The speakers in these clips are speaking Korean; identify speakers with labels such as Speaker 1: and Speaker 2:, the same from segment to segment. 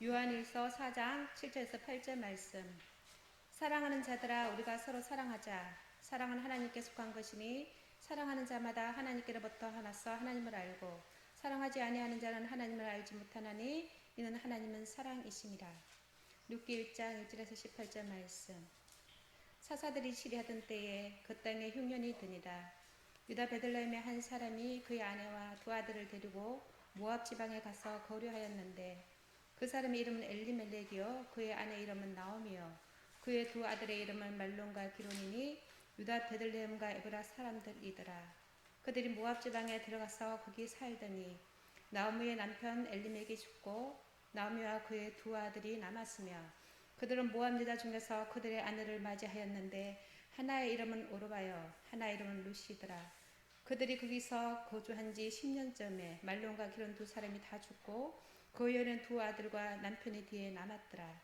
Speaker 1: 요한일서 4장 7절에서 8절 말씀. 사랑하는 자들아, 우리가 서로 사랑하자. 사랑은 하나님께 속한 것이니 사랑하는 자마다 하나님께로부터 나서 하나님을 알고 사랑하지 아니하는 자는 하나님을 알지 못하나니 이는 하나님은 사랑이심이라. 룻기 1장 1절에서 18절 말씀. 사사들이 치리하던 때에 그 땅에 흉년이 드니라. 유다 베들레헴의 한 사람이 그의 아내와 두 아들을 데리고 모압 지방에 가서 거류하였는데 그 사람의 이름은 엘리멜렉이요 그의 아내 이름은 나오미요 그의 두 아들의 이름은 말론과 기론이니 유다 베들레헴과 에브라 사람들이더라. 그들이 모압 지방에 들어가서 거기 살더니 나오미의 남편 엘리멜렉이 죽고 나오미와 그의 두 아들이 남았으며 그들은 모압 여자 중에서 그들의 아내를 맞이하였는데 하나의 이름은 오르바요 하나의 이름은 루시더라. 그들이 거기서 거주한 지 10년쯤에 말론과 기론 두 사람이 다 죽고 그 여인은 두 아들과 남편이 뒤에 남았더라.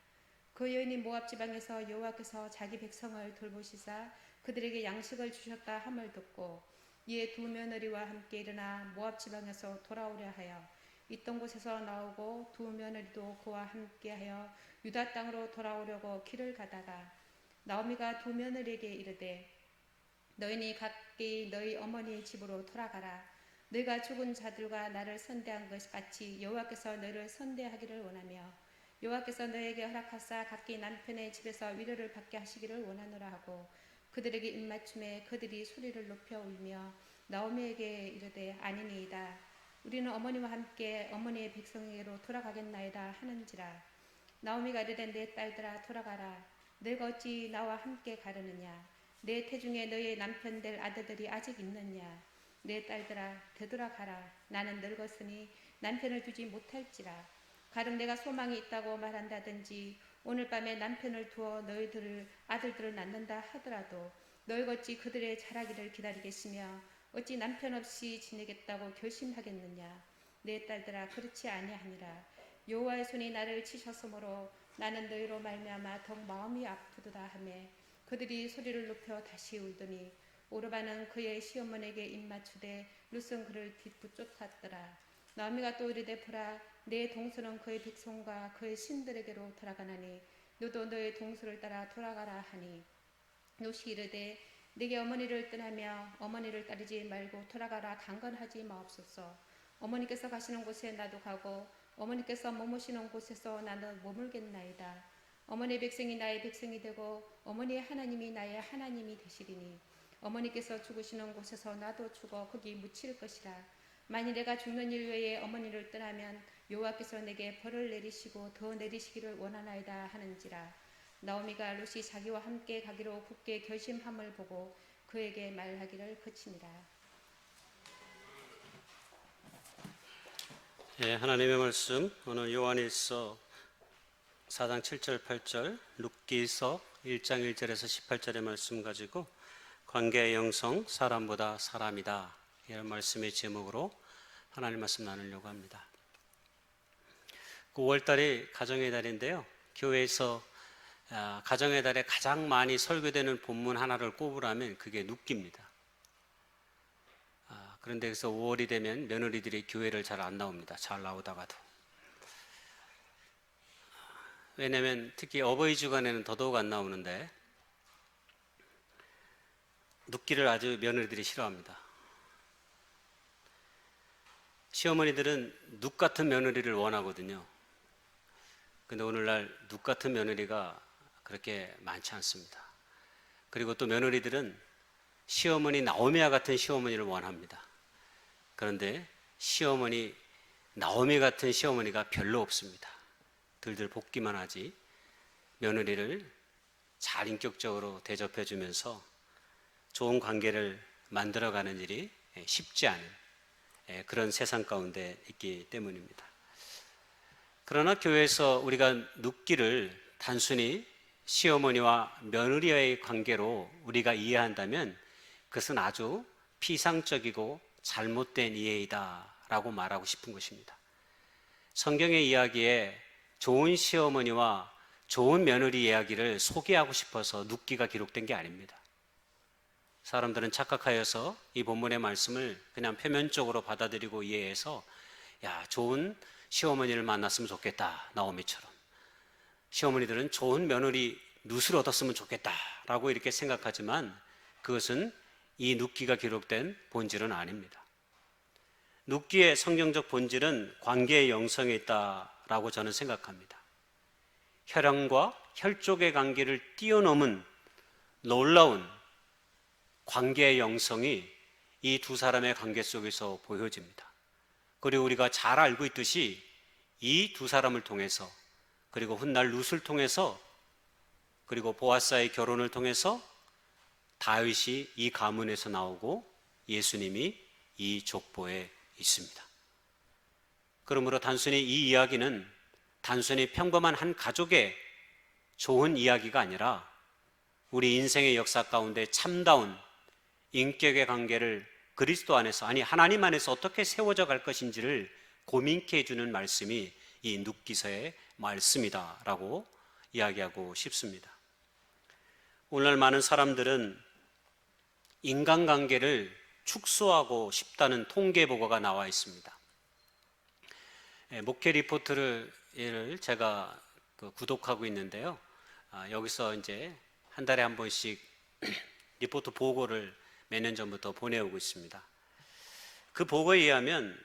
Speaker 1: 그 여인이 모압 지방에서 여호와께서 자기 백성을 돌보시사 그들에게 양식을 주셨다 함을 듣고 이에 두 며느리와 함께 일어나 모압 지방에서 돌아오려 하여 있던 곳에서 나오고 두 며느리도 그와 함께하여 유다 땅으로 돌아오려고 길을 가다가 나오미가 두 며느리에게 이르되 너희는 각기 너희 어머니의 집으로 돌아가라. 너희가 죽은 자들과 나를 선대한 것 같이 여호와께서 너희를 선대하기를 원하며 여호와께서 너희에게 허락하사 각기 남편의 집에서 위로를 받게 하시기를 원하노라 하고 그들에게 입맞춤에 그들이 소리를 높여 울며 나오미에게 이르되 아니니이다. 우리는 어머니와 함께 어머니의 백성에게로 돌아가겠나이다 하는지라. 나오미가 이르되 내 딸들아 돌아가라. 너희가 어찌 나와 함께 가려느냐. 내 태중에 너희의 남편 될 아들들이 아직 있느냐. 내 딸들아 되돌아가라. 나는 늙었으니 남편을 두지 못할지라. 가령 내가 소망이 있다고 말한다든지 오늘 밤에 남편을 두어 너희들을 아들들을 낳는다 하더라도 너희가 어찌 그들의 자라기를 기다리겠으며 어찌 남편 없이 지내겠다고 결심하겠느냐. 내 딸들아 그렇지 아니하니라. 여호와의 손이 나를 치셨으므로 나는 너희로 말미암아 더욱 마음이 아프도다 하매 그들이 소리를 높여 다시 울더니 오르바는 그의 시어머니에게 입맞추되 룻은 그를 뒷부쫓았더라. 나오미가 또 이르되 보라 내 동서는 그의 백성과 그의 신들에게로 돌아가나니 너도 너의 동서를 따라 돌아가라 하니 룻이 이르되 내게 어머니를 떠나며 어머니를 따르지 말고 돌아가라 강건하지 마옵소서. 어머니께서 가시는 곳에 나도 가고 어머니께서 머무시는 곳에서 나는 머물겠나이다. 어머니의 백성이 나의 백성이 되고 어머니의 하나님이 나의 하나님이 되시리니 어머니께서 죽으시는 곳에서 나도 죽어 거기 묻힐 것이라. 만일 내가 죽는 일 외에 어머니를 떠나면 여호와께서 내게 벌을 내리시고 더 내리시기를 원하나이다 하는지라. 나오미가 룻이 자기와 함께 가기로 굳게 결심함을 보고 그에게 말하기를 그치니라.
Speaker 2: 예, 하나님의 말씀 오늘 요한일서 4장 7절 8절 룻기서 1장 1절에서 18절의 말씀 가지고 관계의 영성 사람보다 사람이다 이런 말씀의 제목으로 하나님 말씀 나누려고 합니다. 5월달이 가정의 달인데요, 교회에서 가정의 달에 가장 많이 설교되는 본문 하나를 꼽으라면 그게 룻기입니다. 그런데 그래서 5월이 되면 며느리들이 교회를 잘 안 나옵니다. 잘 나오다가도. 왜냐하면 특히 어버이 주간에는 더더욱 안 나오는데 눕기를 아주 며느리들이 싫어합니다. 시어머니들은 눕 같은 며느리를 원하거든요. 근데 오늘날 눕 같은 며느리가 그렇게 많지 않습니다. 그리고 또 며느리들은 시어머니 나오미와 같은 시어머니를 원합니다. 그런데 시어머니 나오미 같은 시어머니가 별로 없습니다. 들들 볶기만 하지 며느리를 잘 인격적으로 대접해 주면서 좋은 관계를 만들어가는 일이 쉽지 않은 그런 세상 가운데 있기 때문입니다. 그러나 교회에서 우리가 눕기를 단순히 시어머니와 며느리와의 관계로 우리가 이해한다면 그것은 아주 피상적이고 잘못된 이해이다 라고 말하고 싶은 것입니다. 성경의 이야기에 좋은 시어머니와 좋은 며느리 이야기를 소개하고 싶어서 눕기가 기록된 게 아닙니다. 사람들은 착각하여서 이 본문의 말씀을 그냥 표면적으로 받아들이고 이해해서 좋은 시어머니를 만났으면 좋겠다, 나오미처럼. 시어머니들은 좋은 며느리 룻을 얻었으면 좋겠다라고 이렇게 생각하지만 그것은 이 룻기가 기록된 본질은 아닙니다. 룻기의 성경적 본질은 관계의 영성에 있다라고 저는 생각합니다. 혈연과 혈족의 관계를 뛰어넘은 놀라운 관계의 영성이 이 두 사람의 관계 속에서 보여집니다. 그리고 우리가 잘 알고 있듯이 이 두 사람을 통해서, 그리고 훗날 룻을 통해서, 그리고 보아스와의 결혼을 통해서 다윗이 이 가문에서 나오고 예수님이 이 족보에 있습니다. 그러므로 단순히 이 이야기는 단순히 평범한 한 가족의 좋은 이야기가 아니라 우리 인생의 역사 가운데 참다운 인격의 관계를 그리스도 안에서, 아니 하나님 안에서 어떻게 세워져 갈 것인지를 고민케 해주는 말씀이 이 룻기서의 말씀이다라고 이야기하고 싶습니다. 오늘날 많은 사람들은 인간관계를 축소하고 싶다는 통계 보고가 나와 있습니다. 목회 리포트를 제가 구독하고 있는데요. 여기서 이제 한 달에 한 번씩 리포트 보고를 몇 년 전부터 보내오고 있습니다. 그 보고에 의하면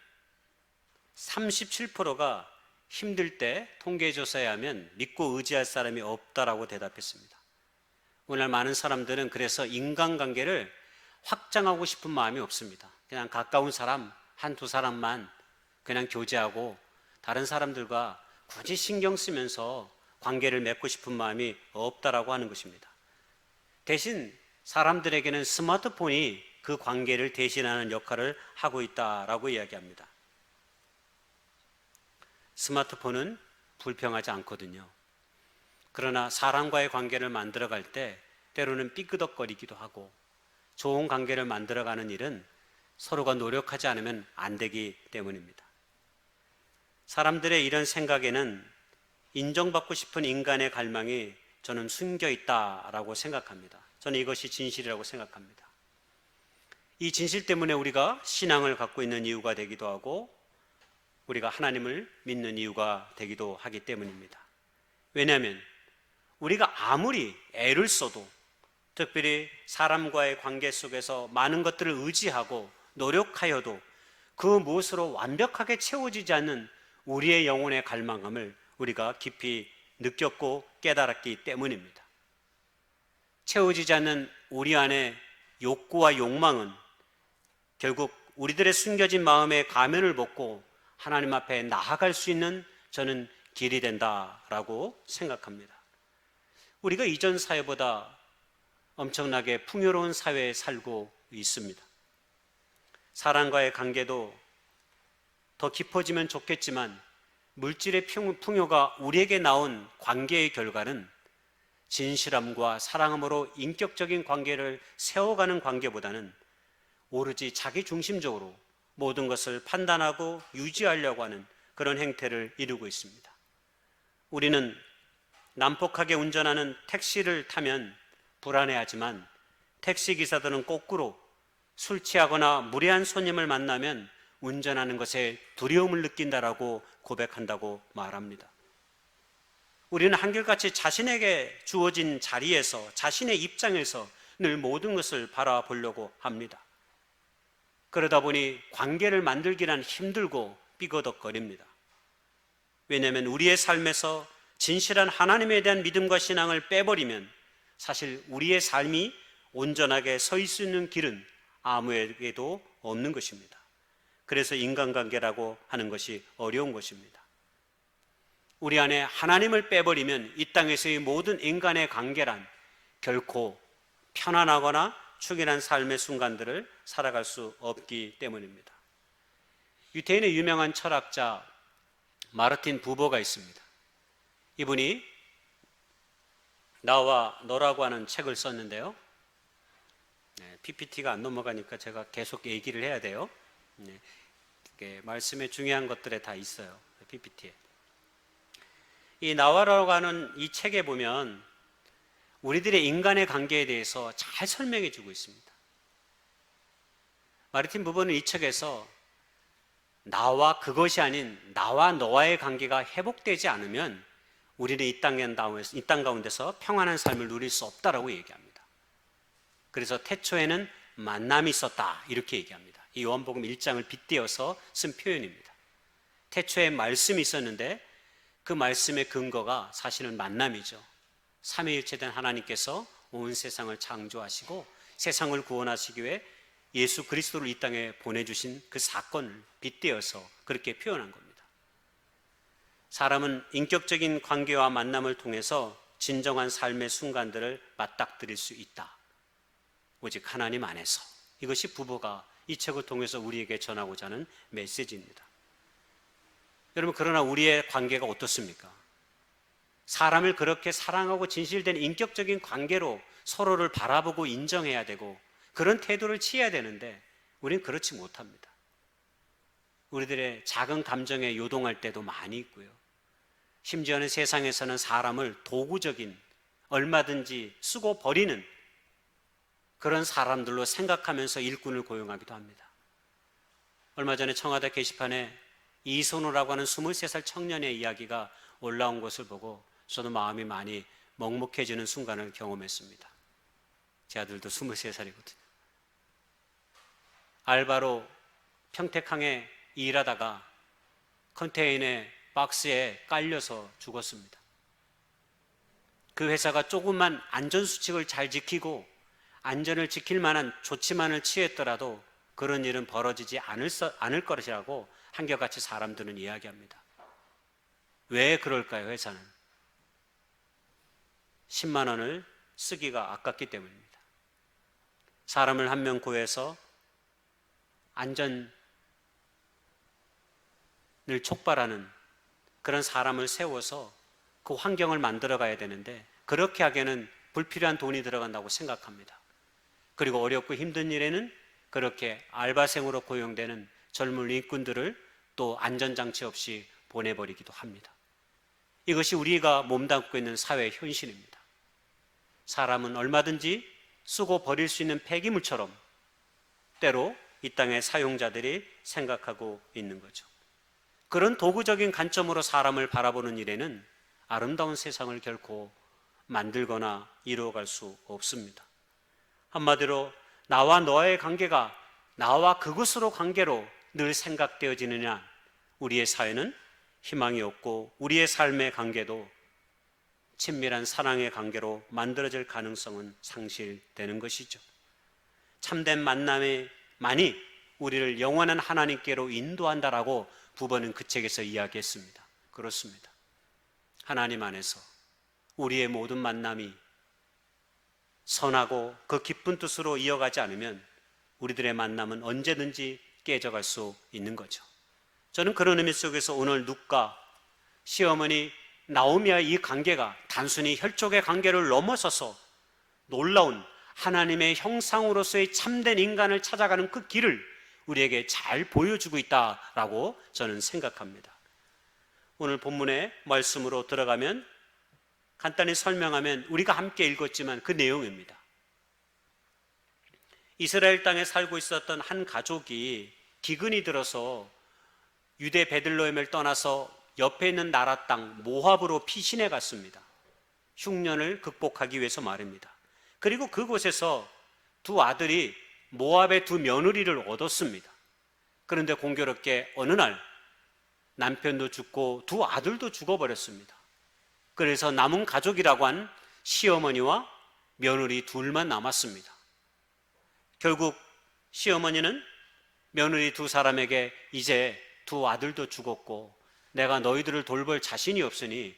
Speaker 2: 37%가 힘들 때 통계조사에 하면 믿고 의지할 사람이 없다라고 대답했습니다. 오늘 많은 사람들은 그래서 인간관계를 확장하고 싶은 마음이 없습니다. 그냥 가까운 사람, 한두 사람만 그냥 교제하고 다른 사람들과 굳이 신경 쓰면서 관계를 맺고 싶은 마음이 없다라고 하는 것입니다. 대신 사람들에게는 스마트폰이 그 관계를 대신하는 역할을 하고 있다라고 이야기합니다. 스마트폰은 불평하지 않거든요. 그러나 사람과의 관계를 만들어갈 때 때로는 삐끄덕거리기도 하고, 좋은 관계를 만들어가는 일은 서로가 노력하지 않으면 안 되기 때문입니다. 사람들의 이런 생각에는 인정받고 싶은 인간의 갈망이 저는 숨겨 있다라고 생각합니다. 저는 이것이 진실이라고 생각합니다. 이 진실 때문에 우리가 신앙을 갖고 있는 이유가 되기도 하고 우리가 하나님을 믿는 이유가 되기도 하기 때문입니다. 왜냐하면 우리가 아무리 애를 써도, 특별히 사람과의 관계 속에서 많은 것들을 의지하고 노력하여도 그 무엇으로 완벽하게 채워지지 않는 우리의 영혼의 갈망함을 우리가 깊이 느꼈고 깨달았기 때문입니다. 채워지지 않는 우리 안의 욕구와 욕망은 결국 우리들의 숨겨진 마음의 가면을 벗고 하나님 앞에 나아갈 수 있는 저는 길이 된다라고 생각합니다. 우리가 이전 사회보다 엄청나게 풍요로운 사회에 살고 있습니다. 사람과의 관계도 더 깊어지면 좋겠지만 물질의 풍요가 우리에게 나온 관계의 결과는 진실함과 사랑함으로 인격적인 관계를 세워가는 관계보다는 오로지 자기 중심적으로 모든 것을 판단하고 유지하려고 하는 그런 행태를 이루고 있습니다. 우리는 난폭하게 운전하는 택시를 타면 불안해하지만 택시 기사들은 거꾸로 술 취하거나 무례한 손님을 만나면 운전하는 것에 두려움을 느낀다라고 고백한다고 말합니다. 우리는 한결같이 자신에게 주어진 자리에서, 자신의 입장에서 늘 모든 것을 바라보려고 합니다. 그러다 보니 관계를 만들기란 힘들고 삐거덕거립니다. 왜냐하면 우리의 삶에서 진실한 하나님에 대한 믿음과 신앙을 빼버리면 사실 우리의 삶이 온전하게 서 있을 수 있는 길은 아무에게도 없는 것입니다. 그래서 인간관계라고 하는 것이 어려운 것입니다. 우리 안에 하나님을 빼버리면 이 땅에서의 모든 인간의 관계란 결코 편안하거나 충실한 삶의 순간들을 살아갈 수 없기 때문입니다. 유태인의 유명한 철학자 마르틴 부버가 있습니다. 이분이 나와 너라고 하는 책을 썼는데요. PPT가 안 넘어가니까 제가 계속 얘기를 해야 돼요. 말씀에 중요한 것들에 다 있어요. PPT에. 이 나와라고 하는 이 책에 보면 우리들의 인간의 관계에 대해서 잘 설명해 주고 있습니다. 마르틴 부버는 이 책에서 나와 그것이 아닌 나와 너와의 관계가 회복되지 않으면 우리는 이 땅 가운데서 평안한 삶을 누릴 수 없다라고 얘기합니다. 그래서 태초에는 만남이 있었다 이렇게 얘기합니다. 이 요한복음 1장을 빗대어서 쓴 표현입니다. 태초에 말씀이 있었는데 그 말씀의 근거가 사실은 만남이죠. 삼위일체된 하나님께서 온 세상을 창조하시고 세상을 구원하시기 위해 예수 그리스도를 이 땅에 보내주신 그 사건을 빗대어서 그렇게 표현한 겁니다. 사람은 인격적인 관계와 만남을 통해서 진정한 삶의 순간들을 맞닥뜨릴 수 있다. 오직 하나님 안에서. 이것이 부부가 이 책을 통해서 우리에게 전하고자 하는 메시지입니다. 여러분, 그러나 우리의 관계가 어떻습니까? 사람을 그렇게 사랑하고 진실된 인격적인 관계로 서로를 바라보고 인정해야 되고 그런 태도를 취해야 되는데 우리는 그렇지 못합니다. 우리들의 작은 감정에 요동할 때도 많이 있고요. 심지어는 세상에서는 사람을 도구적인, 얼마든지 쓰고 버리는 그런 사람들로 생각하면서 일꾼을 고용하기도 합니다. 얼마 전에 청와대 게시판에 이선우라고 하는 23살 청년의 이야기가 올라온 것을 보고 저도 마음이 많이 먹먹해지는 순간을 경험했습니다. 제 아들도 23살이거든요. 알바로 평택항에 일하다가 컨테이너 박스에 깔려서 죽었습니다. 그 회사가 조금만 안전수칙을 잘 지키고 안전을 지킬 만한 조치만을 취했더라도 그런 일은 벌어지지 않을 것이라고 한결같이 사람들은 이야기합니다. 왜 그럴까요? 회사는 10만 원을 쓰기가 아깝기 때문입니다. 사람을 한 명 구해서 안전을 촉발하는 그런 사람을 세워서 그 환경을 만들어 가야 되는데 그렇게 하기에는 불필요한 돈이 들어간다고 생각합니다. 그리고 어렵고 힘든 일에는 그렇게 알바생으로 고용되는 젊은 일꾼들을 또 안전장치 없이 보내버리기도 합니다. 이것이 우리가 몸담고 있는 사회의 현실입니다. 사람은 얼마든지 쓰고 버릴 수 있는 폐기물처럼 때로 이 땅의 사용자들이 생각하고 있는 거죠. 그런 도구적인 관점으로 사람을 바라보는 일에는 아름다운 세상을 결코 만들거나 이루어갈 수 없습니다. 한마디로 나와 너의 관계가 나와 그것으로 관계로 늘 생각되어지느냐, 우리의 사회는 희망이 없고 우리의 삶의 관계도 친밀한 사랑의 관계로 만들어질 가능성은 상실되는 것이죠. 참된 만남만이 우리를 영원한 하나님께로 인도한다라고 부번은 그 책에서 이야기했습니다. 그렇습니다. 하나님 안에서 우리의 모든 만남이 선하고 그 기쁜 뜻으로 이어가지 않으면 우리들의 만남은 언제든지 깨져갈 수 있는 거죠. 저는 그런 의미 속에서 오늘 룻과 시어머니 나오미와의 이 관계가 단순히 혈족의 관계를 넘어서서 놀라운 하나님의 형상으로서의 참된 인간을 찾아가는 그 길을 우리에게 잘 보여주고 있다라고 저는 생각합니다. 오늘 본문의 말씀으로 들어가면 간단히 설명하면 우리가 함께 읽었지만 그 내용입니다. 이스라엘 땅에 살고 있었던 한 가족이 기근이 들어서 유대 베들레헴을 떠나서 옆에 있는 나라 땅 모압으로 피신해 갔습니다. 흉년을 극복하기 위해서 말입니다. 그리고 그곳에서 두 아들이 모압의 두 며느리를 얻었습니다. 그런데 공교롭게 어느 날 남편도 죽고 두 아들도 죽어버렸습니다. 그래서 남은 가족이라고 한 시어머니와 며느리 둘만 남았습니다. 결국 시어머니는 며느리 두 사람에게 이제 두 아들도 죽었고 내가 너희들을 돌볼 자신이 없으니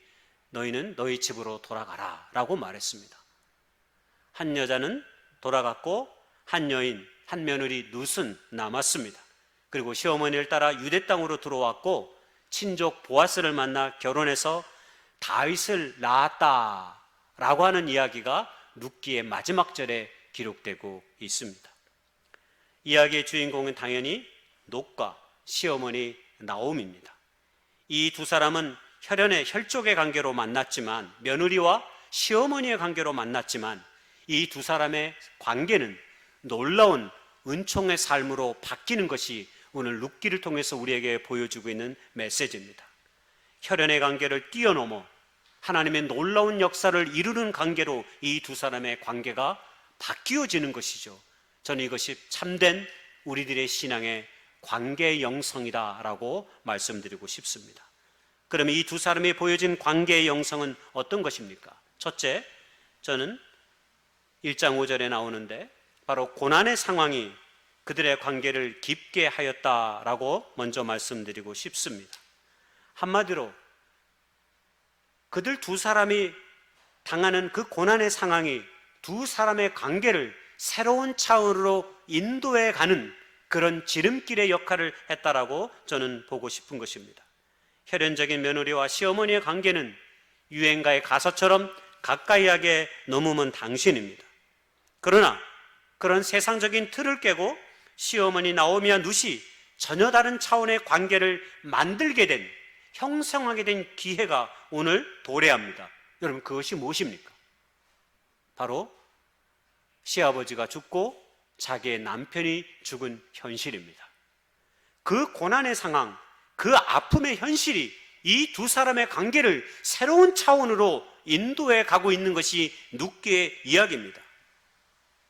Speaker 2: 너희는 너희 집으로 돌아가라 라고 말했습니다. 한 여자는 돌아갔고 한 여인, 한 며느리 룻은 남았습니다. 그리고 시어머니를 따라 유대 땅으로 들어왔고 친족 보아스를 만나 결혼해서 다윗을 낳았다라고 하는 이야기가 룻기의 마지막 절에 기록되고 있습니다. 이야기의 주인공은 당연히 롯과 시어머니 나옴입니다. 이 두 사람은 혈족의 관계로 만났지만, 며느리와 시어머니의 관계로 만났지만 이 두 사람의 관계는 놀라운 은총의 삶으로 바뀌는 것이 오늘 룻기를 통해서 우리에게 보여주고 있는 메시지입니다. 혈연의 관계를 뛰어넘어 하나님의 놀라운 역사를 이루는 관계로 이 두 사람의 관계가 바뀌어지는 것이죠. 저는 이것이 참된 우리들의 신앙의 관계의 영성이다라고 말씀드리고 싶습니다. 그러면 이 두 사람이 보여진 관계의 영성은 어떤 것입니까? 첫째, 저는 1장 5절에 나오는데 바로 고난의 상황이 그들의 관계를 깊게 하였다라고 먼저 말씀드리고 싶습니다. 한마디로 그들 두 사람이 당하는 그 고난의 상황이 두 사람의 관계를 새로운 차원으로 인도해 가는 그런 지름길의 역할을 했다라고 저는 보고 싶은 것입니다. 혈연적인 며느리와 시어머니의 관계는 유행가의 가사처럼 가까이하게 넘으면 당신입니다. 그러나 그런 세상적인 틀을 깨고 시어머니 나오미와 룻이 전혀 다른 차원의 관계를 만들게 된, 형성하게 된 기회가 오늘 도래합니다. 여러분, 그것이 무엇입니까? 바로 시아버지가 죽고 자기의 남편이 죽은 현실입니다. 그 고난의 상황, 그 아픔의 현실이 이 두 사람의 관계를 새로운 차원으로 인도해 가고 있는 것이 룻기의 이야기입니다.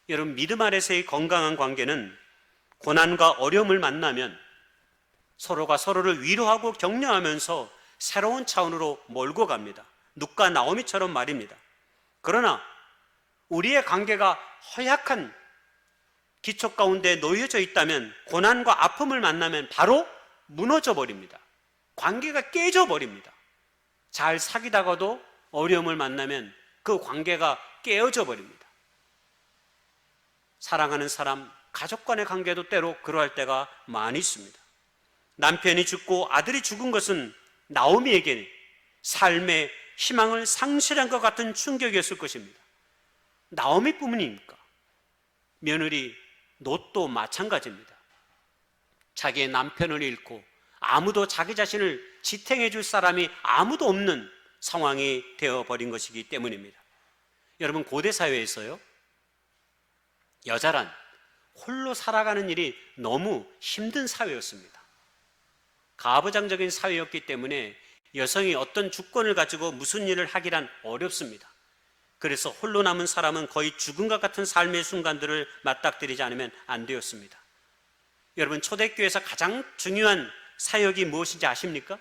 Speaker 2: 여러분, 믿음 아래서의 건강한 관계는 고난과 어려움을 만나면 서로가 서로를 위로하고 격려하면서 새로운 차원으로 몰고 갑니다. 룻과 나오미처럼 말입니다. 그러나 우리의 관계가 허약한 기초 가운데 놓여져 있다면 고난과 아픔을 만나면 바로 무너져 버립니다. 관계가 깨져 버립니다. 잘 사귀다가도 어려움을 만나면 그 관계가 깨어져 버립니다. 사랑하는 사람, 가족 간의 관계도 때로 그러할 때가 많이 있습니다. 남편이 죽고 아들이 죽은 것은 나오미에게 삶의 희망을 상실한 것 같은 충격이었을 것입니다. 나오미뿐입니까? 며느리 롯도 마찬가지입니다. 자기의 남편을 잃고 아무도 자기 자신을 지탱해 줄 사람이 아무도 없는 상황이 되어버린 것이기 때문입니다. 여러분, 고대 사회에서요, 여자란 홀로 살아가는 일이 너무 힘든 사회였습니다. 가부장적인 사회였기 때문에 여성이 어떤 주권을 가지고 무슨 일을 하기란 어렵습니다. 그래서 홀로 남은 사람은 거의 죽음과 같은 삶의 순간들을 맞닥뜨리지 않으면 안 되었습니다. 여러분, 초대교회에서 가장 중요한 사역이 무엇인지 아십니까?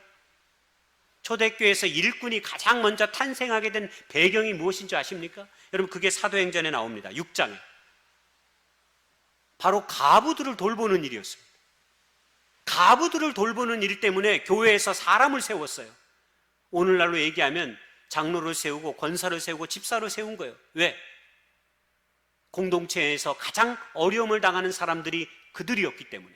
Speaker 2: 초대교회에서 일꾼이 가장 먼저 탄생하게 된 배경이 무엇인지 아십니까? 여러분, 그게 사도행전에 나옵니다. 6장에. 바로 가부들을 돌보는 일이었습니다. 가부들을 돌보는 일 때문에 교회에서 사람을 세웠어요. 오늘날로 얘기하면 장로를 세우고 권사를 세우고 집사를 세운 거예요. 왜? 공동체에서 가장 어려움을 당하는 사람들이 그들이었기 때문에.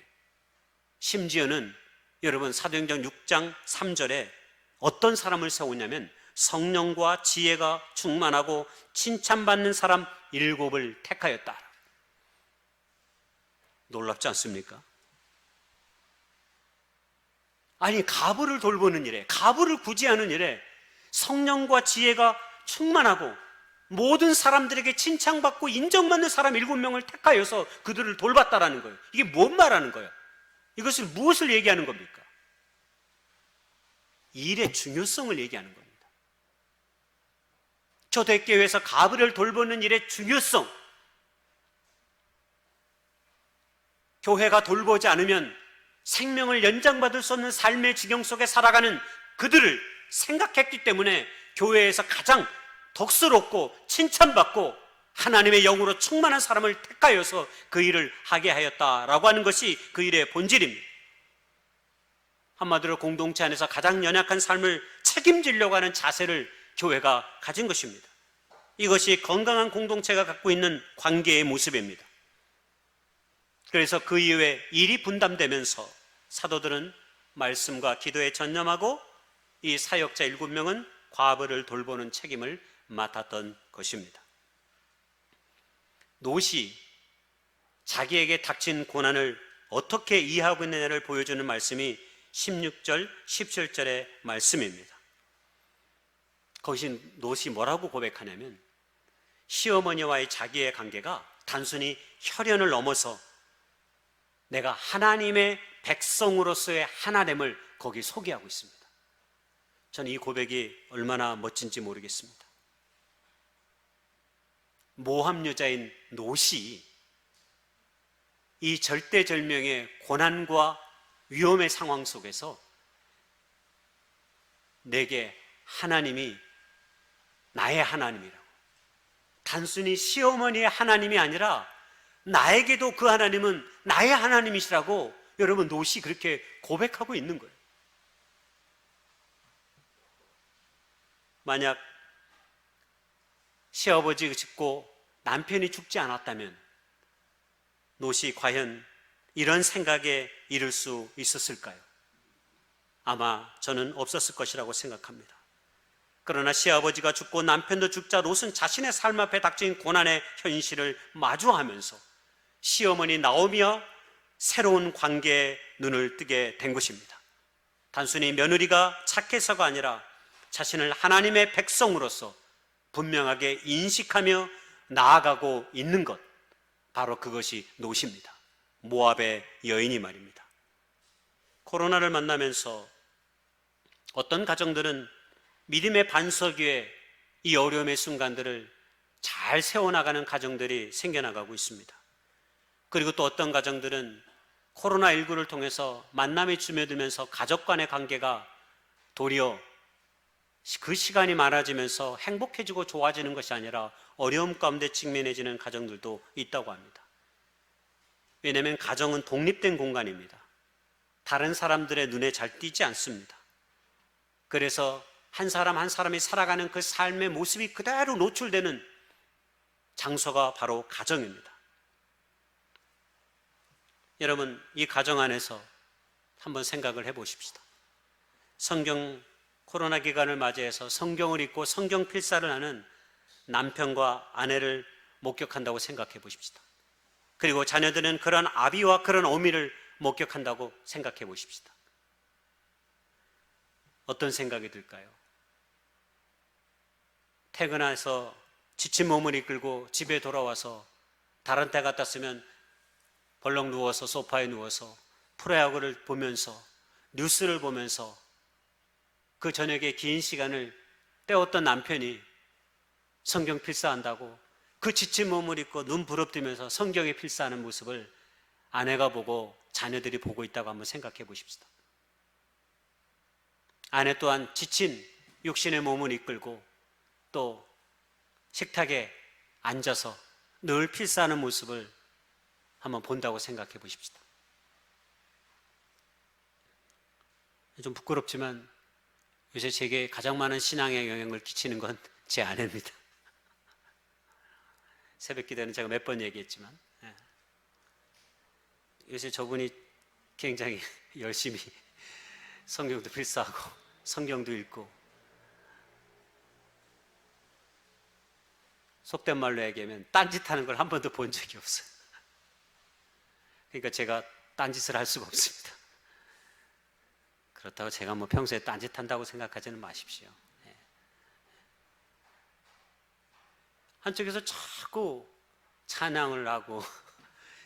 Speaker 2: 심지어는 여러분, 사도행전 6장 3절에 어떤 사람을 세우냐면 성령과 지혜가 충만하고 칭찬받는 사람 7을 택하였다. 놀랍지 않습니까? 아니, 가부를 돌보는 일에, 가부를 구제하는 일에 성령과 지혜가 충만하고 모든 사람들에게 칭찬받고 인정받는 사람 7명을 택하여서 그들을 돌봤다라는 거예요. 이게 뭔 말하는 거예요? 이것을 무엇을 얘기하는 겁니까? 일의 중요성을 얘기하는 겁니다. 초대교회에서 가부를 돌보는 일의 중요성, 교회가 돌보지 않으면 생명을 연장받을 수 없는 삶의 지경 속에 살아가는 그들을 생각했기 때문에 교회에서 가장 덕스럽고 칭찬받고 하나님의 영으로 충만한 사람을 택하여서 그 일을 하게 하였다라고 하는 것이 그 일의 본질입니다. 한마디로 공동체 안에서 가장 연약한 삶을 책임지려고 하는 자세를 교회가 가진 것입니다. 이것이 건강한 공동체가 갖고 있는 관계의 모습입니다. 그래서 그 이후에 일이 분담되면서 사도들은 말씀과 기도에 전념하고 이 사역자 7명은 과부를 돌보는 책임을 맡았던 것입니다. 롯이 자기에게 닥친 고난을 어떻게 이해하고 있느냐를 보여주는 말씀이 16절, 17절의 말씀입니다. 거기서 롯이 뭐라고 고백하냐면 시어머니와의 자기의 관계가 단순히 혈연을 넘어서 내가 하나님의 백성으로서의 하나됨을 거기 소개하고 있습니다. 저는 이 고백이 얼마나 멋진지 모르겠습니다. 모함 여자인 롯이 이 절대절명의 고난과 위험의 상황 속에서 내게 하나님이 나의 하나님이라고, 단순히 시어머니의 하나님이 아니라 나에게도 그 하나님은 나의 하나님이시라고 여러분 롯이 그렇게 고백하고 있는 거예요. 만약 시아버지가 죽고 남편이 죽지 않았다면 롯이 과연 이런 생각에 이를 수 있었을까요? 아마 저는 없었을 것이라고 생각합니다. 그러나 시아버지가 죽고 남편도 죽자 롯은 자신의 삶 앞에 닥친 고난의 현실을 마주하면서 시어머니 나오미와 새로운 관계에 눈을 뜨게 된 것입니다. 단순히 며느리가 착해서가 아니라 자신을 하나님의 백성으로서 분명하게 인식하며 나아가고 있는 것, 바로 그것이 롯입니다. 모압의 여인이 말입니다. 코로나를 만나면서 어떤 가정들은 믿음의 반석 위에 이 어려움의 순간들을 잘 세워나가는 가정들이 생겨나가고 있습니다. 그리고 또 어떤 가정들은 코로나19를 통해서 만남이 주며들면서 가족 간의 관계가 도리어 그 시간이 많아지면서 행복해지고 좋아지는 것이 아니라 어려움 가운데 직면해지는 가정들도 있다고 합니다. 왜냐하면 가정은 독립된 공간입니다. 다른 사람들의 눈에 잘 띄지 않습니다. 그래서 한 사람 한 사람이 살아가는 그 삶의 모습이 그대로 노출되는 장소가 바로 가정입니다. 여러분, 이 가정 안에서 한번 생각을 해보십시다. 성경 코로나 기간을 맞이해서 성경을 읽고 성경 필사를 하는 남편과 아내를 목격한다고 생각해 보십시다. 그리고 자녀들은 그런 아비와 그런 어미를 목격한다고 생각해 보십시다. 어떤 생각이 들까요? 퇴근해서 지친 몸을 이끌고 집에 돌아와서 다른 때 같았으면 벌렁 누워서 소파에 누워서 프로야구를 보면서 뉴스를 보면서 그 저녁에 긴 시간을 때웠던 남편이 성경 필사한다고 그 지친 몸을 입고 눈 부릅뜨면서 성경에 필사하는 모습을 아내가 보고 자녀들이 보고 있다고 한번 생각해 보십시다. 아내 또한 지친 육신의 몸을 이끌고 또 식탁에 앉아서 늘 필사하는 모습을 한번 본다고 생각해 보십시다. 좀 부끄럽지만 요새 제게 가장 많은 신앙에 영향을 끼치는 건 제 아내입니다. 새벽 기도는 제가 몇 번 얘기했지만 요새 저분이 굉장히 열심히 성경도 필사하고 성경도 읽고, 속된 말로 얘기하면 딴짓하는 걸 한 번도 본 적이 없어요. 그러니까 제가 딴짓을 할 수가 없습니다. 그렇다고 제가 뭐 평소에 딴짓한다고 생각하지는 마십시오. 한쪽에서 자꾸 찬양을 하고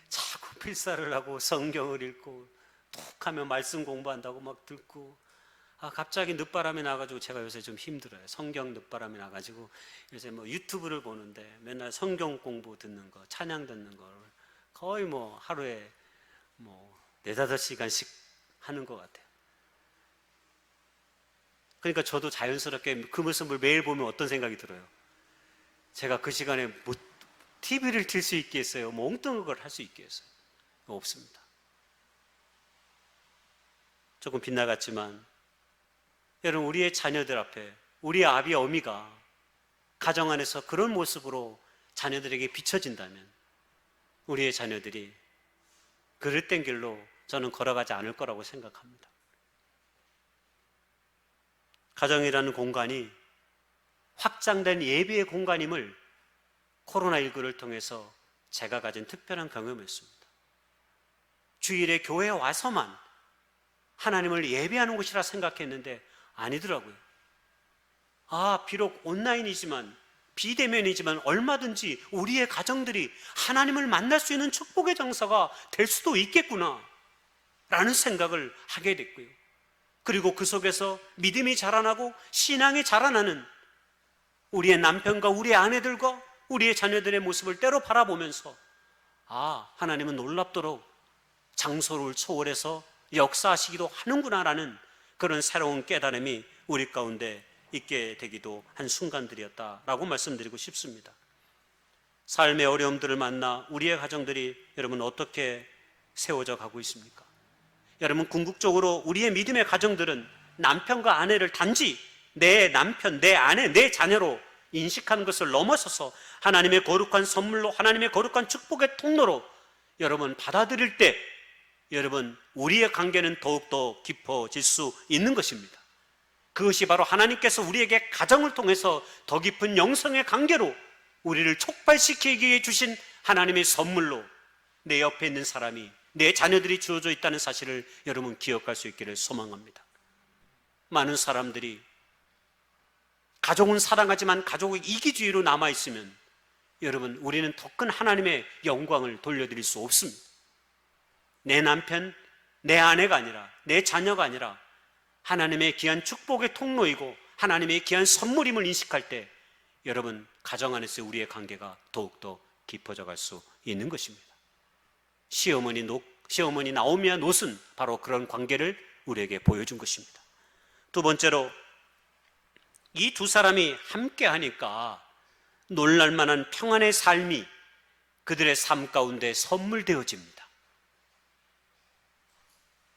Speaker 2: 자꾸 필사를 하고 성경을 읽고 톡 하면 말씀 공부한다고 막 듣고, 갑자기 늦바람이 나가지고 제가 요새 좀 힘들어요. 성경 늦바람이 나가지고 요새 뭐 유튜브를 보는데 맨날 성경 공부 듣는 거, 찬양 듣는 걸 거의 뭐 하루에 뭐 4-5시간씩 하는 것 같아요. 그러니까 저도 자연스럽게 그 모습을 매일 보면 어떤 생각이 들어요? 제가 그 시간에 뭐 TV를 틀 수 있겠어요? 뭐 엉뚱한 걸 할 수 있겠어요? 없습니다. 조금 빗나갔지만 여러분, 우리의 자녀들 앞에 우리 아비 어미가 가정 안에서 그런 모습으로 자녀들에게 비춰진다면 우리의 자녀들이 그릇된 길로 저는 걸어가지 않을 거라고 생각합니다. 가정이라는 공간이 확장된 예배의 공간임을 코로나19를 통해서 제가 가진 특별한 경험이었습니다. 주일에 교회에 와서만 하나님을 예배하는 곳이라 생각했는데 아니더라고요. 비록 온라인이지만 비대면이지만 얼마든지 우리의 가정들이 하나님을 만날 수 있는 축복의 장소가 될 수도 있겠구나 라는 생각을 하게 됐고요. 그리고 그 속에서 믿음이 자라나고 신앙이 자라나는 우리의 남편과 우리의 아내들과 우리의 자녀들의 모습을 때로 바라보면서 하나님은 놀랍도록 장소를 초월해서 역사하시기도 하는구나라는 그런 새로운 깨달음이 우리 가운데 있게 되기도 한 순간들이었다라고 말씀드리고 싶습니다. 삶의 어려움들을 만나 우리의 가정들이 여러분 어떻게 세워져 가고 있습니까? 여러분 궁극적으로 우리의 믿음의 가정들은 남편과 아내를 단지 내 남편, 내 아내, 내 자녀로 인식하는 것을 넘어서서 하나님의 거룩한 선물로, 하나님의 거룩한 축복의 통로로 여러분 받아들일 때 여러분 우리의 관계는 더욱더 깊어질 수 있는 것입니다. 그것이 바로 하나님께서 우리에게 가정을 통해서 더 깊은 영성의 관계로 우리를 촉발시키기 위해 주신 하나님의 선물로 내 옆에 있는 사람이, 내 자녀들이 주어져 있다는 사실을 여러분 기억할 수 있기를 소망합니다. 많은 사람들이 가족은 사랑하지만 가족의 이기주의로 남아있으면 여러분 우리는 더 큰 하나님의 영광을 돌려드릴 수 없습니다. 내 남편, 내 아내가 아니라, 내 자녀가 아니라 하나님의 귀한 축복의 통로이고 하나님의 귀한 선물임을 인식할 때 여러분 가정 안에서 우리의 관계가 더욱더 깊어져 갈 수 있는 것입니다. 시어머니 나오미와 롯은 바로 그런 관계를 우리에게 보여준 것입니다. 두 번째로 이 두 사람이 함께 하니까 놀랄만한 평안의 삶이 그들의 삶 가운데 선물되어집니다.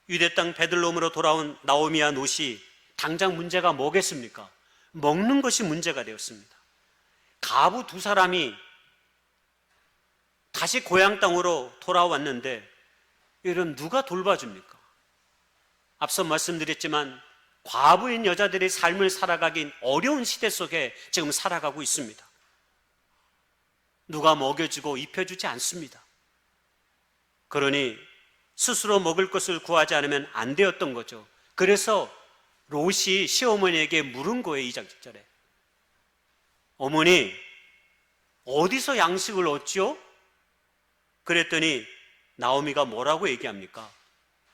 Speaker 2: 유대 땅 베들레헴으로 돌아온 나오미와 롯이 당장 문제가 뭐겠습니까? 먹는 것이 문제가 되었습니다. 가부 두 사람이 다시 고향 땅으로 돌아왔는데 이런 누가 돌봐줍니까? 앞서 말씀드렸지만 과부인 여자들의 삶을 살아가긴 어려운 시대 속에 지금 살아가고 있습니다. 누가 먹여주고 입혀주지 않습니다. 그러니 스스로 먹을 것을 구하지 않으면 안 되었던 거죠. 그래서 롯이 시어머니에게 물은 거예요. 2장 10절에 어머니 어디서 양식을 얻지요? 그랬더니 나오미가 뭐라고 얘기합니까?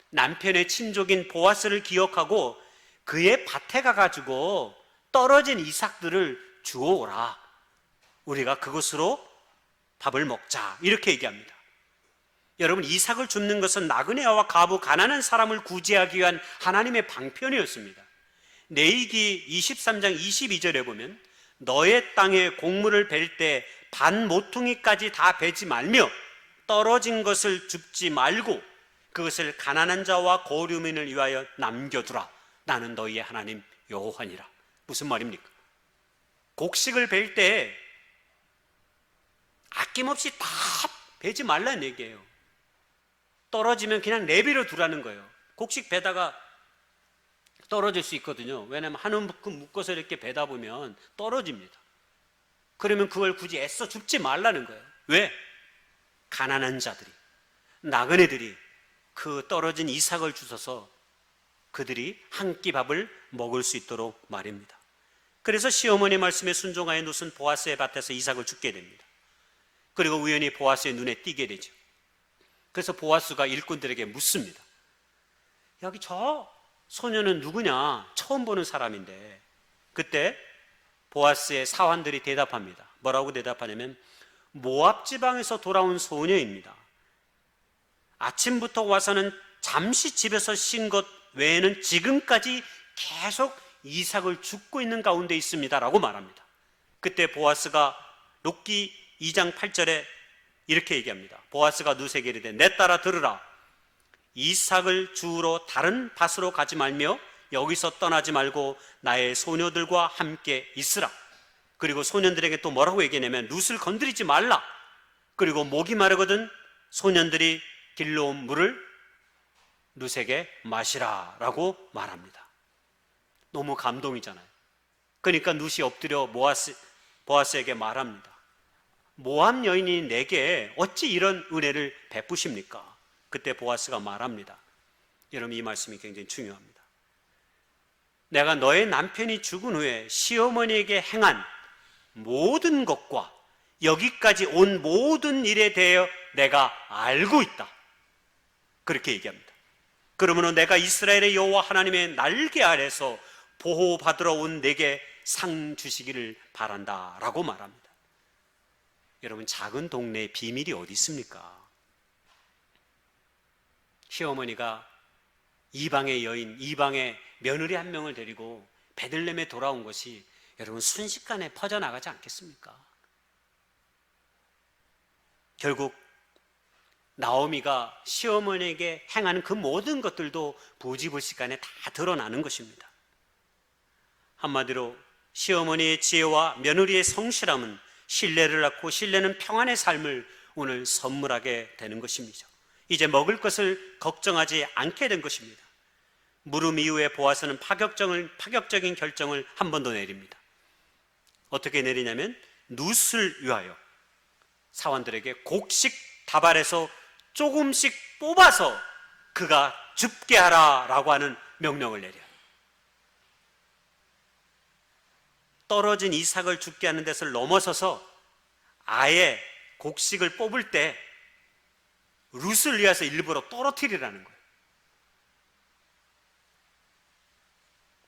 Speaker 2: 남편의 친족인 보아스를 기억하고 그의 밭에 가가지고 떨어진 이삭들을 주워오라. 우리가 그것으로 밥을 먹자. 이렇게 얘기합니다. 여러분 이삭을 줍는 것은 나그네와 과부 가난한 사람을 구제하기 위한 하나님의 방편이었습니다. 레위기 23장 22절에 보면 너의 땅에 곡물을 벨 때 반 모퉁이까지 다 베지 말며 떨어진 것을 줍지 말고 그것을 가난한 자와 거류민을 위하여 남겨두라. 나는 너희의 하나님 여호와니라. 무슨 말입니까? 곡식을 벨 때 아낌없이 다 베지 말라는 얘기예요. 떨어지면 그냥 내버려 두라는 거예요. 곡식 베다가 떨어질 수 있거든요. 왜냐하면 한 움큼 묶어서 이렇게 베다 보면 떨어집니다. 그러면 그걸 굳이 애써 줍지 말라는 거예요. 왜? 가난한 자들이, 나그네들이 그 떨어진 이삭을 주셔서 그들이 한 끼 밥을 먹을 수 있도록 말입니다. 그래서 시어머니 말씀에 순종하여 롯은 보아스의 밭에서 이삭을 줍게 됩니다. 그리고 우연히 보아스의 눈에 띄게 되죠. 그래서 보아스가 일꾼들에게 묻습니다. 여기 저 소녀는 누구냐? 처음 보는 사람인데. 그때 보아스의 사환들이 대답합니다. 뭐라고 대답하냐면 모압 지방에서 돌아온 소녀입니다. 아침부터 와서는 잠시 집에서 쉰 것 외에는 지금까지 계속 이삭을 줍고 있는 가운데 있습니다 라고 말합니다. 그때 보아스가 룻기 2장 8절에 이렇게 얘기합니다. 보아스가 룻에게 이르되 내 딸아 들으라. 이삭을 주우러 다른 밭으로 가지 말며 여기서 떠나지 말고 나의 소녀들과 함께 있으라. 그리고 소년들에게 또 뭐라고 얘기하냐면 룻을 건드리지 말라. 그리고 목이 마르거든 소년들이 길러 온 물을 룻에게 마시라 라고 말합니다. 너무 감동이잖아요. 그러니까 룻이 엎드려 보아스에게 말합니다. 모압 여인이 내게 어찌 이런 은혜를 베푸십니까? 그때 보아스가 말합니다. 여러분 이 말씀이 굉장히 중요합니다. 내가 너의 남편이 죽은 후에 시어머니에게 행한 모든 것과 여기까지 온 모든 일에 대하여 내가 알고 있다. 그렇게 얘기합니다. 그러므로 내가 이스라엘의 여호와 하나님의 날개 아래서 보호받으러 온 내게 상 주시기를 바란다 라고 말합니다. 여러분, 작은 동네에 비밀이 어디 있습니까? 시어머니가 이방의 여인, 이방의 며느리 한 명을 데리고 베들레헴에 돌아온 것이 여러분 순식간에 퍼져나가지 않겠습니까? 결국 나오미가 시어머니에게 행하는 그 모든 것들도 부지불식간에 다 드러나는 것입니다. 한마디로 시어머니의 지혜와 며느리의 성실함은 신뢰를 낳고 신뢰는 평안의 삶을 오늘 선물하게 되는 것입니다. 이제 먹을 것을 걱정하지 않게 된 것입니다. 물음 이후에 보아스는 파격적인 결정을 한 번 더 내립니다. 어떻게 내리냐면 룻을 위하여 사원들에게 곡식 다발에서 조금씩 뽑아서 그가 줍게 하라라고 하는 명령을 내려요. 떨어진 이삭을 죽게 하는 데서 넘어서서 아예 곡식을 뽑을 때 룻을 위해서 일부러 떨어뜨리라는 거예요.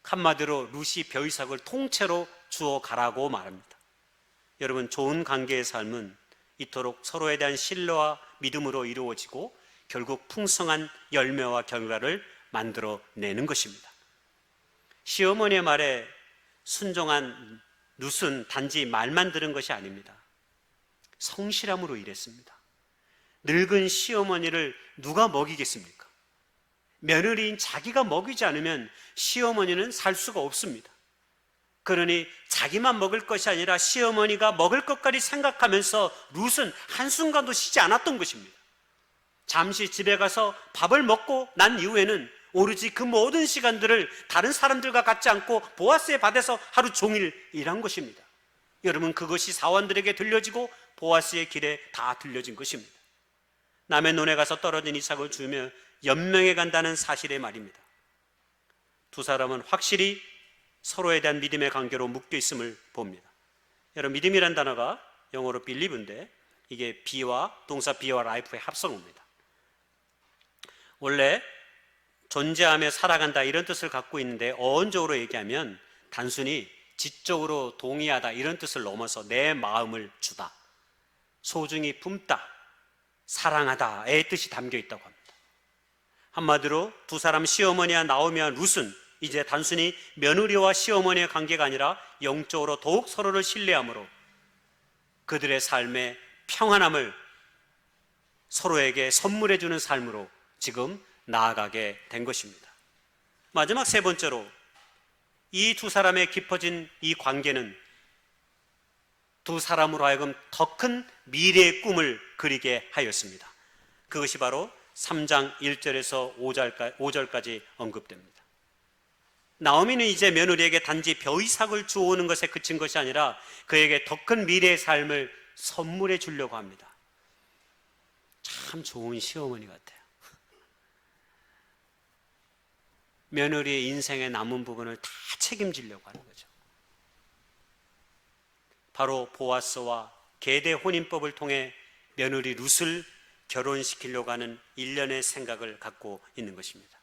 Speaker 2: 한마디로 룻이 벼이삭을 통째로 주워 가라고 말합니다. 여러분, 좋은 관계의 삶은 이토록 서로에 대한 신뢰와 믿음으로 이루어지고 결국 풍성한 열매와 결과를 만들어내는 것입니다. 시어머니의 말에 순종한 룻은 단지 말만 들은 것이 아닙니다. 성실함으로 일했습니다. 늙은 시어머니를 누가 먹이겠습니까? 며느리인 자기가 먹이지 않으면 시어머니는 살 수가 없습니다. 그러니 자기만 먹을 것이 아니라 시어머니가 먹을 것까지 생각하면서 룻은 한순간도 쉬지 않았던 것입니다. 잠시 집에 가서 밥을 먹고 난 이후에는 오로지 그 모든 시간들을 다른 사람들과 같지 않고 보아스의 밭에서 하루 종일 일한 것입니다. 여러분, 그것이 사원들에게 들려지고 보아스의 길에 다 들려진 것입니다. 남의 논에 가서 떨어진 이삭을 주며 연명해 간다는 사실의 말입니다. 두 사람은 확실히 서로에 대한 믿음의 관계로 묶여 있음을 봅니다. 여러분, 믿음이란 단어가 영어로 believe인데 이게 동사 be와 life의 합성어입니다. 원래 존재하며 살아간다 이런 뜻을 갖고 있는데 어원적으로 얘기하면 단순히 지적으로 동의하다 이런 뜻을 넘어서 내 마음을 주다, 소중히 품다, 사랑하다의 뜻이 담겨 있다고 합니다. 한마디로 두 사람 시어머니와 나오미와 룻은 이제 단순히 며느리와 시어머니의 관계가 아니라 영적으로 더욱 서로를 신뢰함으로 그들의 삶의 평안함을 서로에게 선물해 주는 삶으로 지금 나아가게 된 것입니다. 마지막 세 번째로 이 두 사람의 깊어진 이 관계는 두 사람으로 하여금 더 큰 미래의 꿈을 그리게 하였습니다. 그것이 바로 3장 1절에서 5절까지 언급됩니다. 나오미는 이제 며느리에게 단지 벼이삭을 주워오는 것에 그친 것이 아니라 그에게 더 큰 미래의 삶을 선물해 주려고 합니다. 참 좋은 시어머니 같아요. 며느리의 인생의 남은 부분을 다 책임지려고 하는 거죠. 바로 보아스와 계대 혼인법을 통해 며느리 룻을 결혼시키려고 하는 일련의 생각을 갖고 있는 것입니다.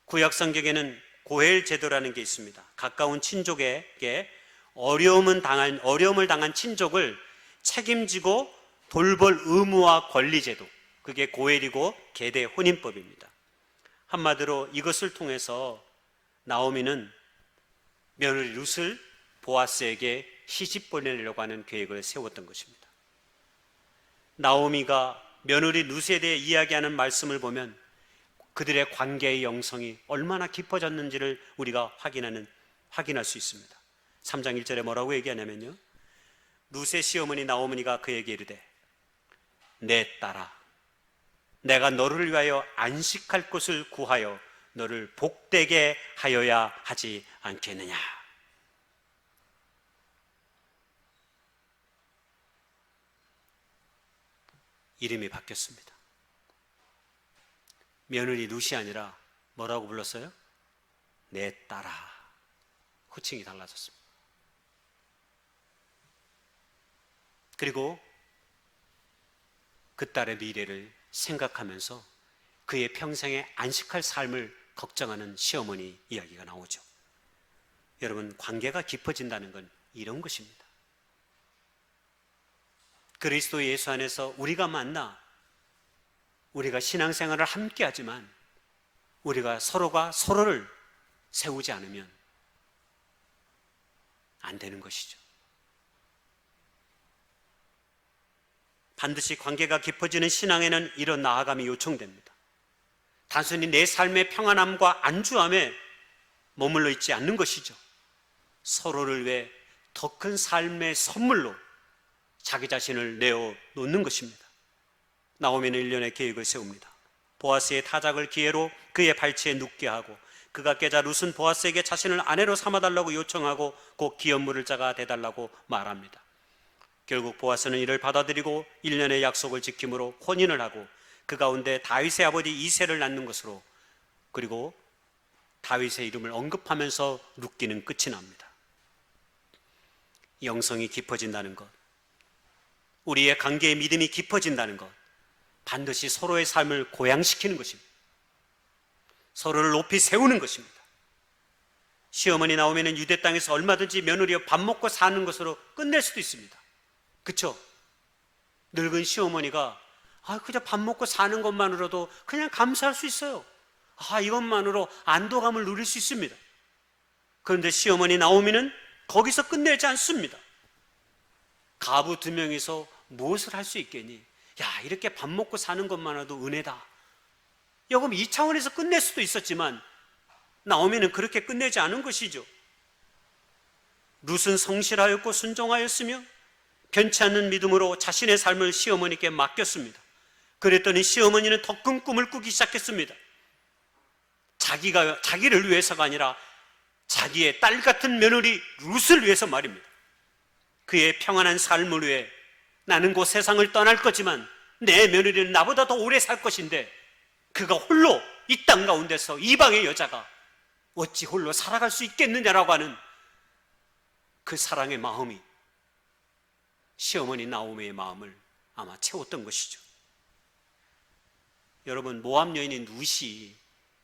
Speaker 2: 구약 성경에는 고엘 제도라는 게 있습니다. 가까운 친족에게 어려움을 당한 친족을 책임지고 돌볼 의무와 권리 제도, 그게 고엘이고 계대 혼인법입니다. 한마디로 이것을 통해서 나오미는 며느리 룻을 보아스에게 시집 보내려고 하는 계획을 세웠던 것입니다. 나오미가 며느리 룻에 대해 이야기하는 말씀을 보면 그들의 관계의 영성이 얼마나 깊어졌는지를 우리가 확인할 수 있습니다. 3장 1절에 뭐라고 얘기하냐면요, 룻의 시어머니 나오미가 그에게 이르되 내 딸아, 내가 너를 위하여 안식할 곳을 구하여 너를 복되게 하여야 하지 않겠느냐. 이름이 바뀌었습니다. 며느리 룻이 아니라 뭐라고 불렀어요? 내 딸아. 호칭이 달라졌습니다. 그리고 그 딸의 미래를 생각하면서 그의 평생에 안식할 삶을 걱정하는 시어머니 이야기가 나오죠. 여러분, 관계가 깊어진다는 건 이런 것입니다. 그리스도 예수 안에서 우리가 만나 우리가 신앙생활을 함께 하지만 우리가 서로가 서로를 세우지 않으면 안 되는 것이죠. 반드시 관계가 깊어지는 신앙에는 이런 나아감이 요청됩니다. 단순히 내 삶의 평안함과 안주함에 머물러 있지 않는 것이죠. 서로를 위해 더 큰 삶의 선물로 자기 자신을 내어 놓는 것입니다. 나오미는 1년의 계획을 세웁니다. 보아스의 타작을 기회로 그의 발치에 눕게 하고 그가 깨자 룻은 보아스에게 자신을 아내로 삼아달라고 요청하고 곧 기업물을 짜가 대달라고 말합니다. 결국 보아스는 이를 받아들이고 1년의 약속을 지킴으로 혼인을 하고 그 가운데 다윗의 아버지 이새를 낳는 것으로, 그리고 다윗의 이름을 언급하면서 룻기는 끝이 납니다. 영성이 깊어진다는 것, 우리의 관계의 믿음이 깊어진다는 것, 반드시 서로의 삶을 고양시키는 것입니다. 서로를 높이 세우는 것입니다. 시어머니 나오면 유대 땅에서 얼마든지 며느리와 밥 먹고 사는 것으로 끝낼 수도 있습니다. 그렇죠? 늙은 시어머니가 그저 밥 먹고 사는 것만으로도 그냥 감사할 수 있어요. 이것만으로 안도감을 누릴 수 있습니다. 그런데 시어머니 나오미는 거기서 끝내지 않습니다. 가부 2명이서 무엇을 할 수 있겠니? 이렇게 밥 먹고 사는 것만으로도 은혜다. 여금 이 차원에서 끝낼 수도 있었지만 나오미는 그렇게 끝내지 않은 것이죠. 룻은 성실하였고 순종하였으며 변치 않는 믿음으로 자신의 삶을 시어머니께 맡겼습니다. 그랬더니 시어머니는 더 큰 꿈을 꾸기 시작했습니다. 자기를 위해서가 아니라 자기의 딸 같은 며느리 룻을 위해서 말입니다. 그의 평안한 삶을 위해 나는 곧 세상을 떠날 거지만 내 며느리는 나보다 더 오래 살 것인데 그가 홀로 이 땅 가운데서 이방의 여자가 어찌 홀로 살아갈 수 있겠느냐라고 하는 그 사랑의 마음이 시어머니 나오미의 마음을 아마 채웠던 것이죠. 여러분, 모압 여인인 룻이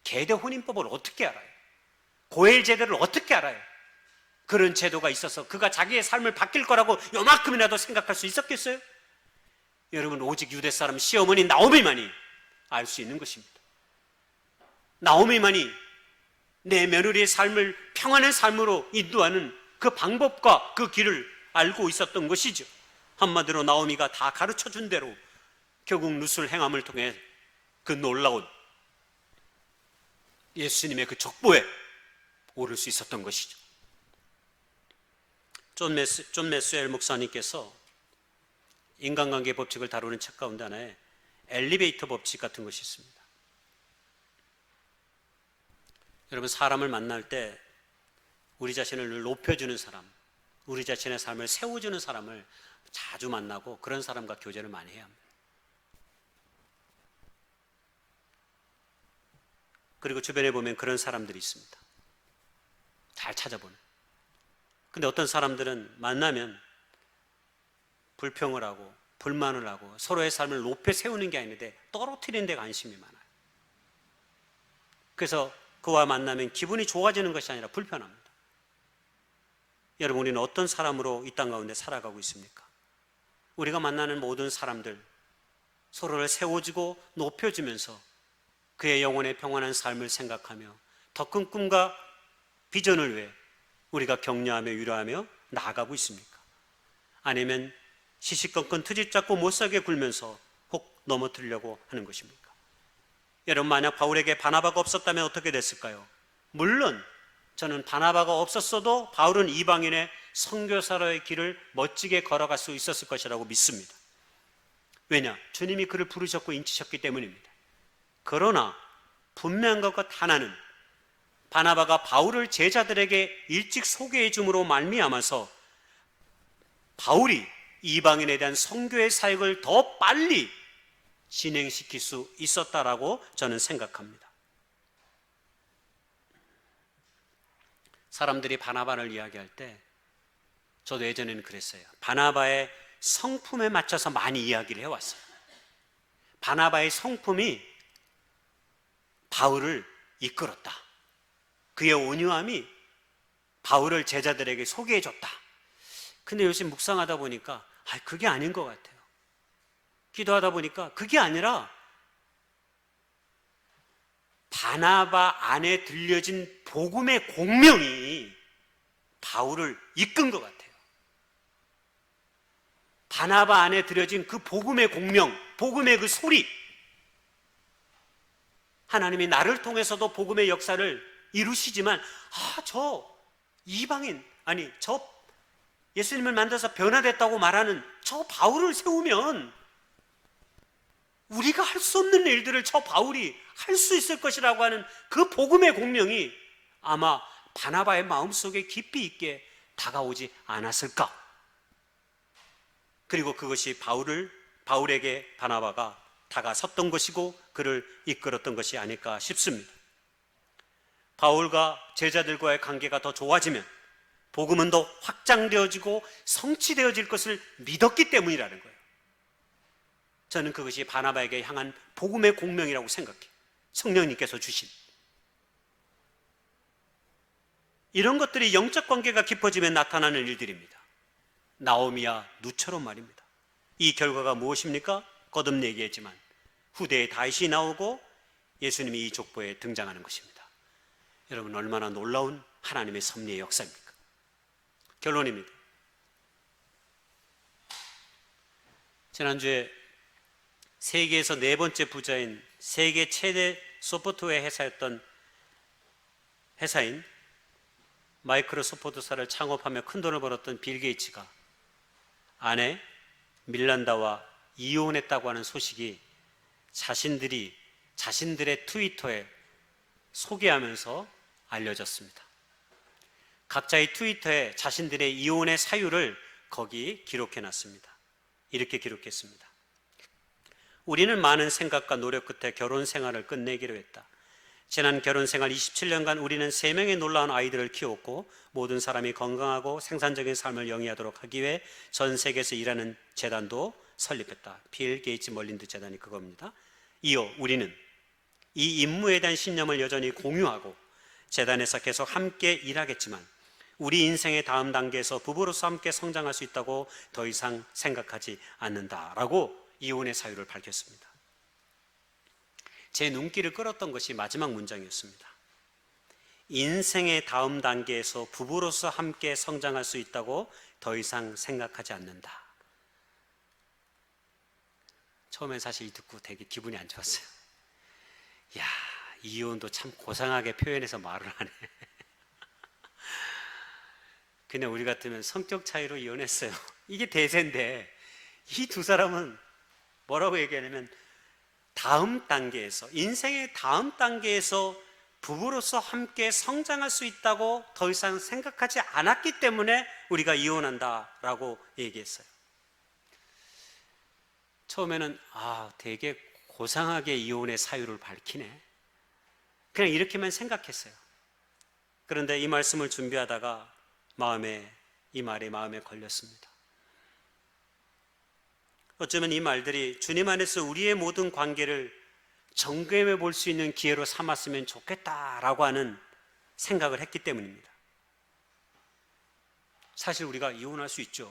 Speaker 2: 계대 혼인법을 어떻게 알아요? 고엘 제도를 어떻게 알아요? 그런 제도가 있어서 그가 자기의 삶을 바뀔 거라고 요만큼이라도 생각할 수 있었겠어요? 여러분, 오직 유대 사람 시어머니 나오미만이 알 수 있는 것입니다. 나오미만이 내 며느리의 삶을 평안한 삶으로 인도하는 그 방법과 그 길을 알고 있었던 것이죠. 한마디로 나오미가 다 가르쳐준 대로 결국 룻을 행함을 통해 그 놀라운 예수님의 그 족보에 오를 수 있었던 것이죠. 존 메스웰 목사님께서 인간관계 법칙을 다루는 책 가운데 하나에 엘리베이터 법칙 같은 것이 있습니다. 여러분, 사람을 만날 때 우리 자신을 늘 높여주는 사람, 우리 자신의 삶을 세워주는 사람을 자주 만나고 그런 사람과 교제를 많이 해야 합니다. 그리고 주변에 보면 그런 사람들이 있습니다. 잘 찾아보는. 근데 어떤 사람들은 만나면 불평을 하고 불만을 하고 서로의 삶을 높여 세우는 게 아닌데 떨어뜨리는 데 관심이 많아요. 그래서 그와 만나면 기분이 좋아지는 것이 아니라 불편합니다. 여러분, 우리는 어떤 사람으로 이 땅 가운데 살아가고 있습니까? 우리가 만나는 모든 사람들 서로를 세워주고 높여주면서 그의 영혼의 평안한 삶을 생각하며 더 큰 꿈과 비전을 위해 우리가 격려하며 위로하며 나아가고 있습니까? 아니면 시시건건 트집 잡고 못살게 굴면서 혹 넘어뜨리려고 하는 것입니까? 여러분, 만약 바울에게 바나바가 없었다면 어떻게 됐을까요? 물론 저는 바나바가 없었어도 바울은 이방인의 선교사로의 길을 멋지게 걸어갈 수 있었을 것이라고 믿습니다. 왜냐? 주님이 그를 부르셨고 인치셨기 때문입니다. 그러나 분명한 것과 하나는 바나바가 바울을 제자들에게 일찍 소개해 줌으로 말미암아서 바울이 이방인에 대한 선교의 사역을 더 빨리 진행시킬 수 있었다라고 저는 생각합니다. 사람들이 바나바를 이야기할 때 저도 예전에는 그랬어요. 바나바의 성품에 맞춰서 많이 이야기를 해왔어요. 바나바의 성품이 바울을 이끌었다. 그의 온유함이 바울을 제자들에게 소개해줬다. 근데 요즘 묵상하다 보니까 그게 아닌 것 같아요. 기도하다 보니까 그게 아니라 바나바 안에 들려진 복음의 공명이 바울을 이끈 것 같아요. 바나바 안에 들여진 그 복음의 공명, 복음의 그 소리, 하나님이 나를 통해서도 복음의 역사를 이루시지만 저 이방인, 저 예수님을 만나서 변화됐다고 말하는 저 바울을 세우면 우리가 할 수 없는 일들을 저 바울이 할 수 있을 것이라고 하는 그 복음의 공명이 아마 바나바의 마음속에 깊이 있게 다가오지 않았을까? 그리고 그것이 바울에게 바나바가 다가섰던 것이고 그를 이끌었던 것이 아닐까 싶습니다. 바울과 제자들과의 관계가 더 좋아지면 복음은 더 확장되어지고 성취되어질 것을 믿었기 때문이라는 거예요. 저는 그것이 바나바에게 향한 복음의 공명이라고 생각해요. 성령님께서 주신 이런 것들이 영적 관계가 깊어지면 나타나는 일들입니다. 나오미와 룻처럼 말입니다. 이 결과가 무엇입니까? 거듭 얘기했지만 후대에 다윗이 나오고 예수님이 이 족보에 등장하는 것입니다. 여러분, 얼마나 놀라운 하나님의 섭리의 역사입니까? 결론입니다. 지난주에 세계에서 네 번째 부자인 세계 최대 소프트웨어 회사였던 회사인 마이크로소프트사를 창업하며 큰 돈을 벌었던 빌 게이츠가 아내 밀란다와 이혼했다고 하는 소식이 자신들의 트위터에 소개하면서 알려졌습니다. 각자의 트위터에 자신들의 이혼의 사유를 거기 기록해놨습니다. 이렇게 기록했습니다. 우리는 많은 생각과 노력 끝에 결혼 생활을 끝내기로 했다. 지난 결혼 생활 27년간 우리는 3명의 놀라운 아이들을 키웠고 모든 사람이 건강하고 생산적인 삶을 영위하도록 하기 위해 전 세계에서 일하는 재단도 설립했다. 빌 게이츠 멀린드 재단이 그겁니다. 이어 우리는 이 임무에 대한 신념을 여전히 공유하고 재단에서 계속 함께 일하겠지만 우리 인생의 다음 단계에서 부부로서 함께 성장할 수 있다고 더 이상 생각하지 않는다라고 이혼의 사유를 밝혔습니다. 제 눈길을 끌었던 것이 마지막 문장이었습니다. 인생의 다음 단계에서 부부로서 함께 성장할 수 있다고 더 이상 생각하지 않는다. 처음엔 사실 듣고 되게 기분이 안 좋았어요. 야, 이혼도 참 고상하게 표현해서 말을 하네. 그냥 우리 같으면 성격 차이로 이혼했어요. 이게 대세인데 이 두 사람은 뭐라고 얘기하냐면 다음 단계에서, 인생의 다음 단계에서 부부로서 함께 성장할 수 있다고 더 이상 생각하지 않았기 때문에 우리가 이혼한다라고 얘기했어요. 처음에는 되게 고상하게 이혼의 사유를 밝히네, 그냥 이렇게만 생각했어요. 그런데 이 말씀을 준비하다가 이 말이 마음에 걸렸습니다. 어쩌면 이 말들이 주님 안에서 우리의 모든 관계를 점검해 볼 수 있는 기회로 삼았으면 좋겠다라고 하는 생각을 했기 때문입니다. 사실 우리가 이혼할 수 있죠.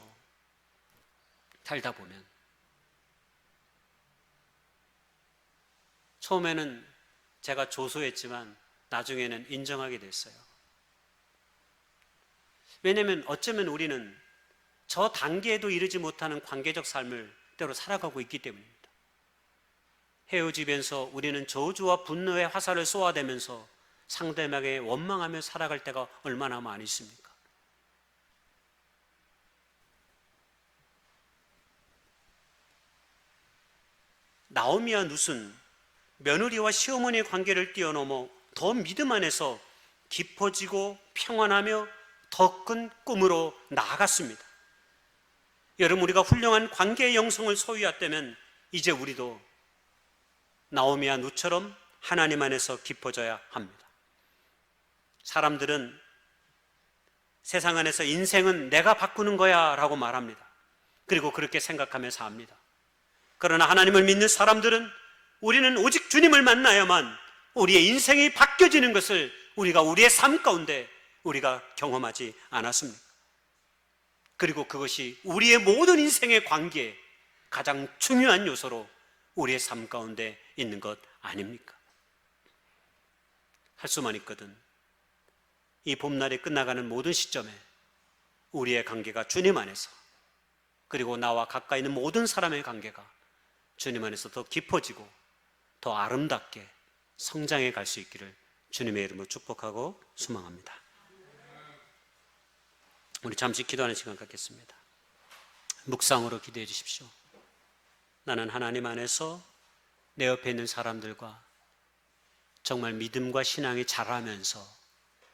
Speaker 2: 살다 보면. 처음에는 제가 조소했지만 나중에는 인정하게 됐어요. 왜냐하면 어쩌면 우리는 저 단계에도 이르지 못하는 관계적 삶을 때로 살아가고 있기 때문입니다. 헤어지면서 우리는 저주와 분노의 화살을 쏘아대면서 상대방에게 원망하며 살아갈 때가 얼마나 많이 있습니까? 나오미와 룻은 며느리와 시어머니의 관계를 뛰어넘어 더 믿음 안에서 깊어지고 평안하며 더 큰 꿈으로 나아갔습니다. 여러분, 우리가 훌륭한 관계의 영성을 소유했다면 이제 우리도 나오미와 룻처럼 하나님 안에서 깊어져야 합니다. 사람들은 세상 안에서 인생은 내가 바꾸는 거야 라고 말합니다. 그리고 그렇게 생각하며 삽니다. 그러나 하나님을 믿는 사람들은 우리는 오직 주님을 만나야만 우리의 인생이 바뀌어지는 것을 우리가 우리의 삶 가운데 우리가 경험하지 않았습니까? 그리고 그것이 우리의 모든 인생의 관계에 가장 중요한 요소로 우리의 삶 가운데 있는 것 아닙니까? 할 수만 있거든 이 봄날이 끝나가는 모든 시점에 우리의 관계가 주님 안에서, 그리고 나와 가까이 있는 모든 사람의 관계가 주님 안에서 더 깊어지고 더 아름답게 성장해 갈 수 있기를 주님의 이름으로 축복하고 소망합니다. 우리 잠시 기도하는 시간 갖겠습니다. 묵상으로 기도해 주십시오. 나는 하나님 안에서 내 옆에 있는 사람들과 정말 믿음과 신앙이 자라면서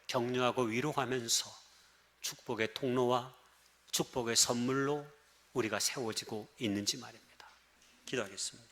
Speaker 2: 격려하고 위로하면서 축복의 통로와 축복의 선물로 우리가 세워지고 있는지 말입니다. 기도하겠습니다.